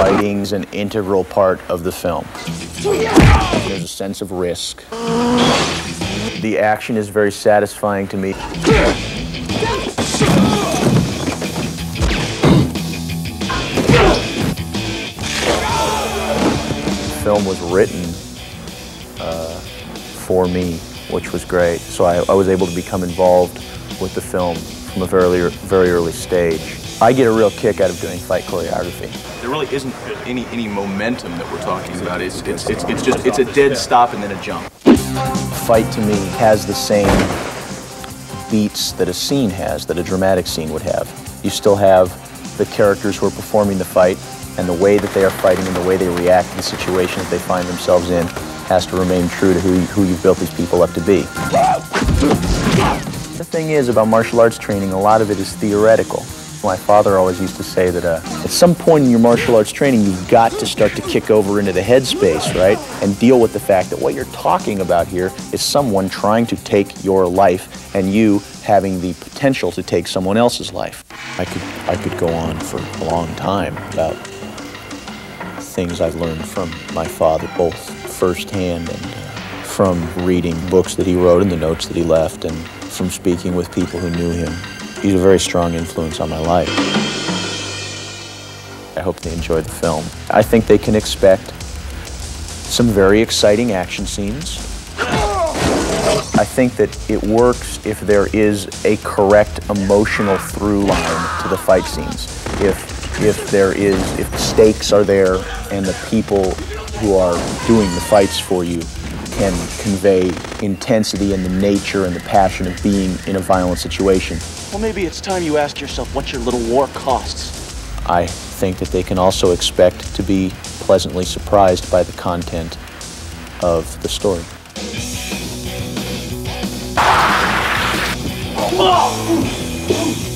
Fighting is an integral part of the film. There's a sense of risk. The action is very satisfying to me. The film was written for me, which was great. So I was able to become involved with the film from a very early stage. I get a real kick out of doing fight choreography. There really isn't any momentum that we're talking about. It's a dead stop and then a jump. Fight to me has the same beats that a scene has, that a dramatic scene would have. You still have the characters who are performing the fight, and the way that they are fighting and the way they react to the situation that they find themselves in has to remain true to who you've built these people up to be. The thing is about martial arts training, a lot of it is theoretical. My father always used to say that at some point in your martial arts training, you've got to start to kick over into the headspace, right? And deal with the fact that what you're talking about here is someone trying to take your life and you having the potential to take someone else's life. I could go on for a long time about things I've learned from my father, both firsthand and from reading books that he wrote and the notes that he left, and from speaking with people who knew him. He's a very strong influence on my life. I hope they enjoy the film. I think they can expect some very exciting action scenes. I think that it works if there is a correct emotional through line to the fight scenes. If the stakes are there and the people who are doing the fights for you can convey intensity and the nature and the passion of being in a violent situation. Well, maybe it's time you ask yourself what your little war costs. I think that they can also expect to be pleasantly surprised by the content of the story. Oh.